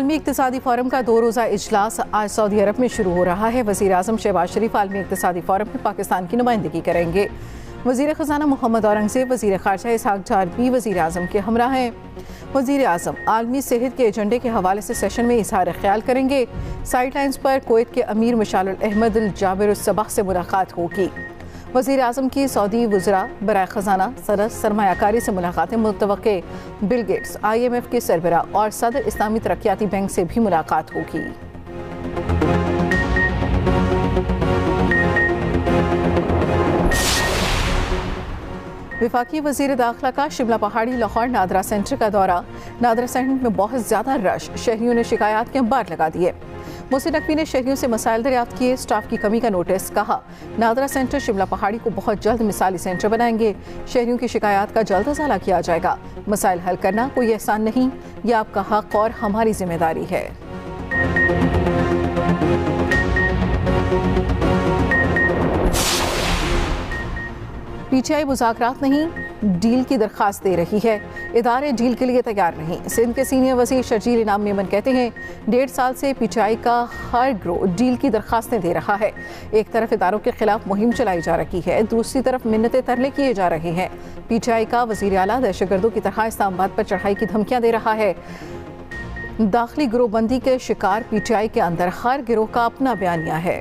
आलमी इक़्तिसादी फ़ोरम का 2 रोज़ा इजलास आज सऊदी अरब में शुरू हो रहा है। वज़ीर आज़म शहबाज शरीफ आलमी इक़्तिसादी फ़ोरम में पाकिस्तान की नुमाइंदगी करेंगे। वज़ीर ख़ज़ाना मोहम्मद औरंगज़ेब, वज़ीर ख़ारजा इसहाक़ डार भी वज़ीर आज़म के हमरा हैं। वज़ीर आज़म आलमी सेहत के एजेंडे के हवाले से सेशन में इज़हार ख्याल करेंगे। साइड लाइन्स पर कुवैत के अमीर मुशाल अहमद अल जाबिर सबह से मुलाकात होगी। वज़ीर आज़म की सऊदी वज़रा बराए ख़ज़ाना सनत सरमायाकारी से मुलाकातें मुतवक्के। बिल गेट्स, IMF के सरबरा और सदर इस्लामी तरक्याती बैंक से भी मुलाकात होगी। वफाकी वज़ीर दाखिला का शिमला पहाड़ी लाहौर नादरा सेंटर का दौरा। नादरा सेंटर में बहुत ज़्यादा रश, शहरियों ने शिकायत के अंबार लगा दिए। मोहसिन नकवी ने शहरियों से मसाइल दरियाफ्त किए। स्टाफ की कमी का नोटिस। कहा नादरा सेंटर शिमला पहाड़ी को बहुत जल्द मिसाली सेंटर बनाएंगे। शहरियों की शिकायत का जल्द अज़ाला किया जाएगा। मसाइल हल करना कोई एहसान नहीं, यह आपका हक और हमारी जिम्मेदारी है। PTI मुज़ाकरात नहीं, डील की दरख्वास्त दे रही है। इदारे डील के लिए तैयार नहीं। सिंध के सीनियर वज़ीर शर्जील इनाम मेमन कहते हैं 1.5 साल से PTI का हर ग्रोह डील की दरख्वास्तें दे रहा है। एक तरफ इदारों के खिलाफ मुहिम चलाई जा रही है, दूसरी तरफ मिन्नतें तरले किए जा रहे हैं। PTI का वज़ीर आला दहशतगर्दों की तरह इस्लामाबाद पर चढ़ाई की धमकियां दे रहा है। दाखिली गिरोहबंदी के शिकार PTI के अंदर हर गिरोह का अपना बयानिया है।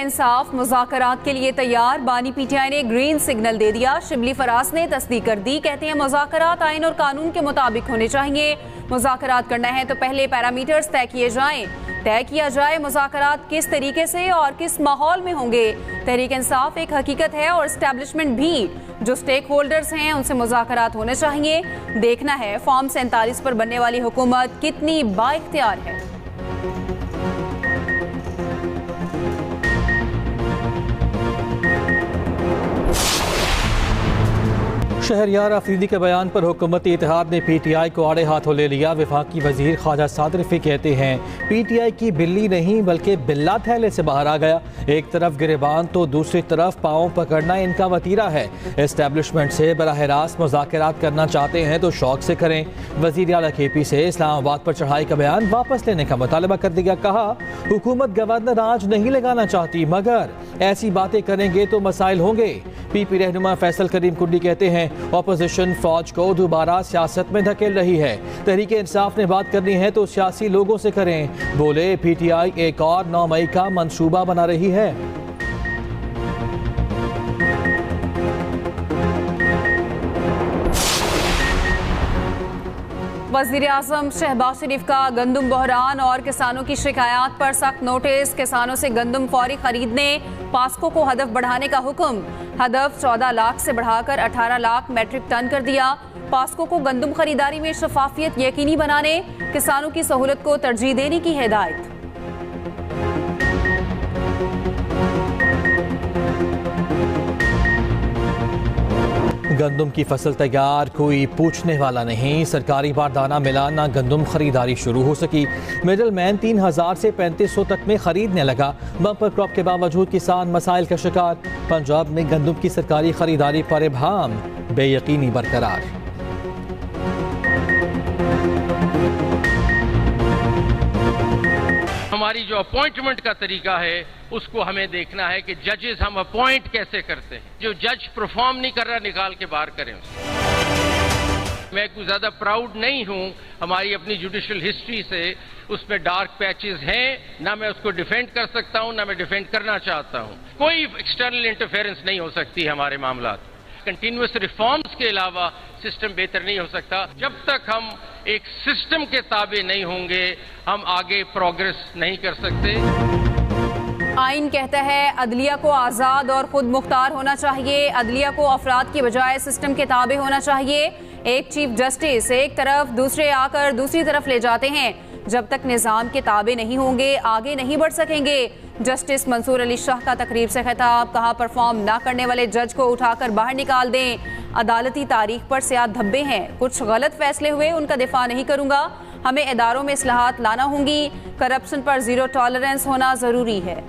इंसाफ मुज़ाकरात के लिए तैयार। बानी PTI ने ग्रीन सिग्नल दे दिया। शिबली फराज ने तस्दीक कर दी। कहते हैं मुज़ाकरात आइन और कानून के मुताबिक होने चाहिए। मुज़ाकरात करना है तो पहले पैरामीटर्स तय किए जाएं। तय किया जाए मुज़ाकरात किस तरीके से और किस माहौल में होंगे। तहरीक इंसाफ एक हकीकत है और एस्टेब्लिशमेंट भी। जो स्टेक होल्डर्स हैं उनसे मुज़ाकरात होने चाहिए। देखना है फॉर्म 47 पर बनने वाली हुकूमत कितनी बाइख्तियार है। शहरयार अफरीदी के बयान पर हुकूमती इत्तेहाद ने PTI को आड़े हाथों ले लिया। वफाकी वजीर ख्वाजा साद रफ़ी कहते हैं PTI की बिल्ली नहीं बल्कि बिल्ला थैले से बाहर आ गया। एक तरफ गिरेबान तो दूसरी तरफ पाँव पकड़ना इनका वतीरा है। एस्टेब्लिशमेंट से बराह रास्त मुज़ाकरात करना चाहते हैं तो शौक से करें। वज़ीर आला KP से इस्लामाबाद पर चढ़ाई का बयान वापस लेने का मुतालबा कर दिया। कहा हुकूमत गवर्नर आज नहीं लगाना चाहती, मगर ऐसी बातें करेंगे तो मसाइल होंगे। PP रहनुमा फैसल करीम कुंडी कहते हैं अपोजिशन फौज को दोबारा सियासत में धकेल रही है। तहरीक इंसाफ ने बात करनी है तो सियासी लोगों से करें। बोले PTI एक और 9 मई का मंसूबा बना रही है। वज़ीर आज़म शहबाज शरीफ का गंदम बहरान और किसानों की शिकायत पर सख्त नोटिस। किसानों से गंदम फौरी खरीदने, पास्को को हदफ बढ़ाने का हुक्म। हदफ 14 लाख से बढ़ाकर 18 लाख मैट्रिक टन कर दिया। पास्को को गंदम खरीदारी में शफाफियत यकीनी बनाने, किसानों की सहूलत को तरजीह देने की हिदायत। गंदम की फसल तैयार, कोई पूछने वाला नहीं। सरकारी बारदाना मिला ना, गंदम खरीदारी शुरू हो सकी। मिडल मैन 3000 से 3500 तक में खरीदने लगा। बम्पर क्रॉप के बावजूद किसान मसाइल का शिकार। पंजाब में गंदम की सरकारी खरीदारी पर इबहाम, बेयकीनी बरकरार। हमारी जो अपॉइंटमेंट का तरीका है उसको हमें देखना है कि जजेस हम अपॉइंट कैसे करते हैं। जो जज परफॉर्म नहीं कर रहा निकाल के बाहर करें उसे। मैं कुछ ज्यादा प्राउड नहीं हूं हमारी अपनी जुडिशियल हिस्ट्री से। उसमें डार्क पैचेस हैं, ना मैं उसको डिफेंड कर सकता हूं ना मैं डिफेंड करना चाहता हूं। कोई एक्सटर्नल इंटरफेरेंस नहीं हो सकती हमारे मामलात। कंटिन्यूअस रिफॉर्म्स के अलावा सिस्टम बेहतर नहीं हो सकता। जब तक हम एक सिस्टम के ताबे नहीं होंगे हम आगे प्रोग्रेस नहीं कर सकते। आइन कहता है अदलिया को आज़ाद और खुद मुख्तार होना चाहिए। अदलिया को अफराद की बजाय सिस्टम के ताबे होना चाहिए। एक चीफ जस्टिस एक तरफ, दूसरे आकर दूसरी तरफ ले जाते हैं। जब तक निज़ाम के ताबे नहीं होंगे आगे नहीं बढ़ सकेंगे। जस्टिस मंसूर अली शाह का तकरीब से खिताब। कहा परफॉर्म ना करने वाले जज को उठाकर बाहर निकाल दें। अदालती तारीख पर सियाद धब्बे हैं, कुछ गलत फैसले हुए उनका दिफा नहीं करूंगा। हमें इदारों में इस्लाहात लाना होंगी। करप्शन पर जीरो टॉलरेंस होना जरूरी है।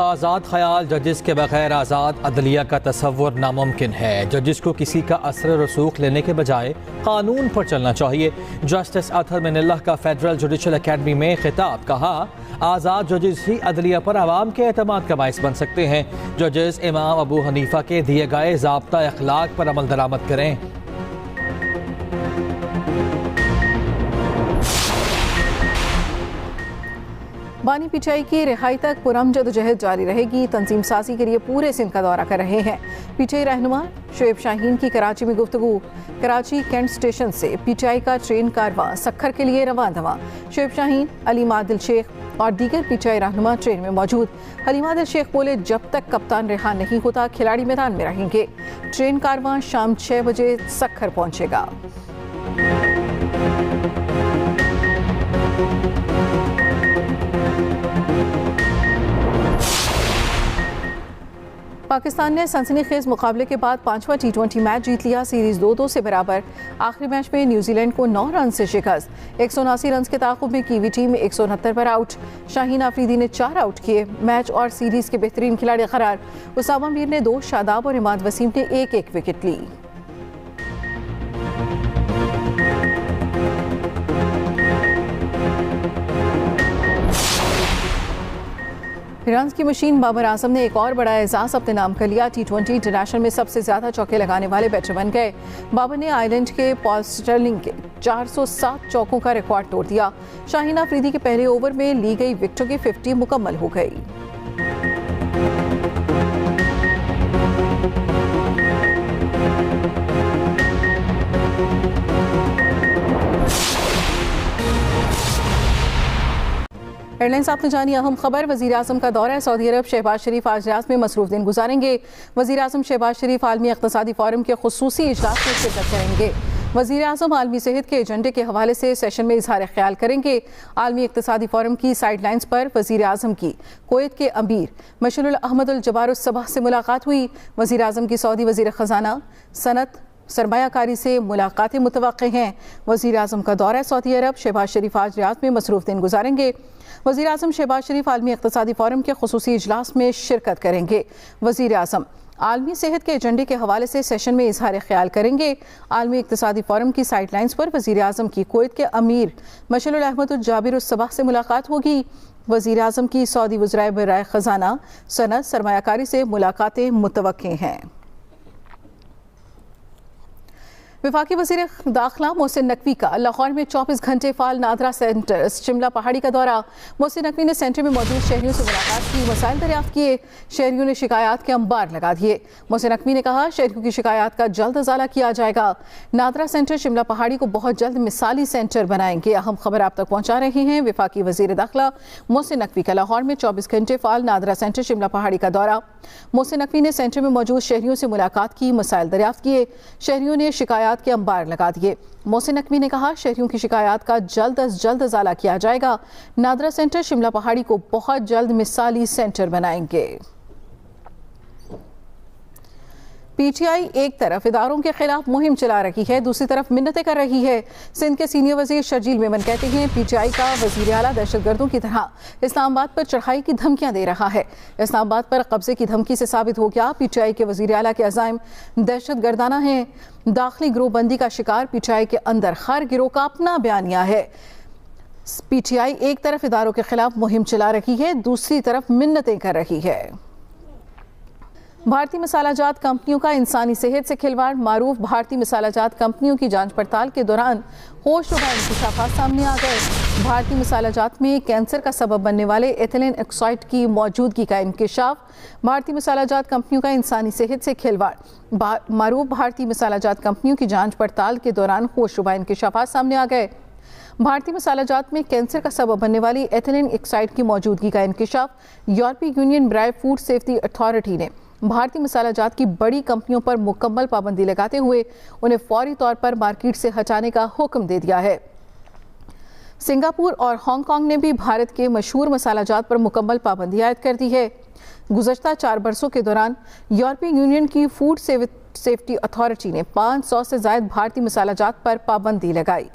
आज़ाद ख्याल जजिस के बगैर आज़ाद अदलिया का तसव्वुर नामुमकिन है। जजिस को किसी का असर रसूख लेने के बजाय कानून पर चलना चाहिए। जस्टिस अतहर मिनल्लाह का फेडरल जुडिशल अकेडमी में खिताब। कहा, आज़ाद जजिस ही अदलिया पर आवाम के एतमाद का बाइस बन सकते हैं। जजिस इमाम अबू हनीफा के दिए गए ज़ाब्ता अखलाक पर अमल दरामद करें। बानी पीटीआई की रिहाई तक पुरम जदोजहद जारी रहेगी। तंजीम साजी के लिए पूरे सिंध का दौरा कर रहे हैं। पीटीआई रहनुमा शुएब शाहीन की कराची में गुफ्तगू। कराची कैंट स्टेशन से पीटीआई का ट्रेन कारवां सखर के लिए रवां दवा। शुएब शाहीन, अलीम आदिल शेख और दीगर पीटीआई रहनुमा ट्रेन में मौजूद। अलीम आदिल शेख बोले, जब तक कप्तान रिहा नहीं होता खिलाड़ी मैदान में रहेंगे। ट्रेन कारवां शाम 6 बजे सखर पहुंचेगा। पाकिस्तान ने सनसनीखेज मुकाबले के बाद 5वां T20 मैच जीत लिया। सीरीज 2-2 से बराबर। आखिरी मैच में न्यूजीलैंड को 9 रन से शिकस्त। 179 रन के ताक़ुब में कीवी टीम 169 पर आउट। शाहीन आफरीदी ने 4 आउट किए। मैच और सीरीज के बेहतरीन खिलाड़ी करार। उसामा मीर ने 2, शादाब और इमाद वसीम ने 1-1 विकेट ली। रन्स की मशीन बाबर आजम ने एक और बड़ा एजाज अपने नाम कर लिया। T20 इंटरनेशनल में सबसे ज्यादा चौके लगाने वाले बैटर बन गए। बाबर ने आयरलैंड के पॉल स्टर्लिंग के 407 चौकों का रिकॉर्ड तोड़ दिया। शाहीन आफरीदी के पहले ओवर में ली गई विकेटों की 50 मुकम्मल हो गई। एयरलाइंस आपने जानी अहम खबर। वज़ीर आज़म का दौरा सऊदी अरब। शहबाज शरीफ आज रियाद में मसरूफ दिन गुजारेंगे। वज़ीर आज़म शहबाज शरीफ आलमी इक़्तिसादी फोरम के खुसूसी इजलास में शिरकत करेंगे। वज़ीर आज़म आलमी सेहत के एजेंडे के हवाले से सेशन में इजहार ख्याल करेंगे। आलमी इक़्तिसादी फोरम की साइडलाइंस पर वज़ीर आज़म की कुवैत के अमीर मशरुल अहमद अल जबार उस सबह से मुलाकात हुई। वज़ीर आज़म की सऊदी वज़ीर ख़जाना सनत सरमायाकारी से मुलाकातें मुतवक्के हैं। वज़ीर आज़म का दौरा सऊदी अरब। शहबाज शरीफ आज रियाद में मसरूफ दिन गुजारेंगे। वज़ीर आज़म शहबाज शरीफ आलमी इक़्तिसादी फोरम के खुसूसी इजलास में शिरकत करेंगे। वज़ीर आज़म आलमी सेहत के एजेंडे के हवाले से सेशन में इजहार ख्याल करेंगे। आलमी इक़्तिसादी फोरम की साइडलाइंस पर वज़ीर आज़म की कुवैत के अमीर मशरुल अहमद अल जाबिर उस सबह से मुलाकात होगी। वज़ीर आज़म की सऊदी वज़राए बराए ख़जाना सनत सरमायाकारी से मुलाकातें मुतवक्के हैं। वफाकी वज़ीर दाखिला मोहसिन नकवी का लाहौर में 24 घंटे फाल नादरा सेंटर शिमला पहाड़ी का दौरा। मोहसिन नकवी ने सेंटर में मौजूद शहरियों से मुलाकात की, मसाइल दरियाफ्त किए। शहरियों ने शिकायत के अंबार लगा दिए। मोहसिन नकवी ने कहा, शहरियों की शिकायत का जल्द अजाला किया जाएगा। नादरा सेंटर शिमला पहाड़ी को बहुत जल्द मिसाली सेंटर बनाएंगे। अहम खबर आप तक पहुँचा रहे हैं। वफाकी वज़ीर दाखिला मोहसिन नकवी का लाहौर में 24 घंटे फाल नादरा सेंटर शिमला पहाड़ी का दौरा। मोहसिन नकवी ने सेंटर में मौजूद शहरियों से मुलाकात की, मसाइल दरियाफ्त किए। शहरियों ने शिकायत के अंबार लगा दिए। मोहसिन नकवी ने कहा, शहरियों की शिकायत का जल्द अज जल्द अजाला किया जाएगा। नादरा सेंटर शिमला पहाड़ी को बहुत जल्द मिसाली सेंटर बनाएंगे। पीटीआई एक तरफ इदारों के खिलाफ मुहिम चला रही है, दूसरी तरफ मिन्नतें कर रही है। सिंध के सीनियर वजीर शर्जील मेमन कहते हैं, पीटीआई का वजीर आला दहशतगर्दों की तरह इस्लामाबाद पर चढ़ाई की धमकियां दे रहा है। इस्लामाबाद पर कब्जे की धमकी से साबित हो गया पीटीआई के वजीर आला के अज़ाइम दहशतगर्दाना हैं। दाखिली गिरोहबंदी का शिकार पीटीआई के अंदर हर गिरोह का अपना बयानिया है। पीटीआई एक तरफ इदारों के खिलाफ मुहिम चला रही है, दूसरी तरफ मिन्नतें कर रही है। भारतीय मसालाजात कंपनियों का इंसानी सेहत से खिलवाड़। मारूफ भारतीय मसालाजात कंपनियों की जांच पड़ताल के दौरान होशरुबा इंकशाफात सामने आ गए। भारतीय मसालाजात में कैंसर का सबब बनने वाले एथिलीन ऑक्साइड की मौजूदगी का इंकशाफ। भारतीय मसालाजात कंपनियों का इंसानी सेहत से खिलवाड़। मारूफ भारतीय मसालाजात कंपनियों की जांच पड़ताल के दौरान होशरुबा इंकशाफात सामने आ गए। भारतीय मसालाजात में कैंसर का सबब बनने वाली एथिलीन ऑक्साइड की मौजूदगी का इंकशाफ। यूरोपीय यूनियन बराए फूड सेफ्टी अथॉरिटी ने भारतीय मसालाजात की बड़ी कंपनियों पर मुकम्मल पाबंदी लगाते हुए उन्हें फौरी तौर पर मार्केट से हटाने का हुक्म दे दिया है। सिंगापुर और हांगकांग ने भी भारत के मशहूर मसालाजात पर मुकम्मल पाबंदी आयद कर दी है। गुज़श्ता 4 बरसों के दौरान यूरोपीय यूनियन की फूड सेफ्टी अथॉरिटी ने 500 से ज़ायद भारतीय मसालाजात पर पाबंदी लगाई।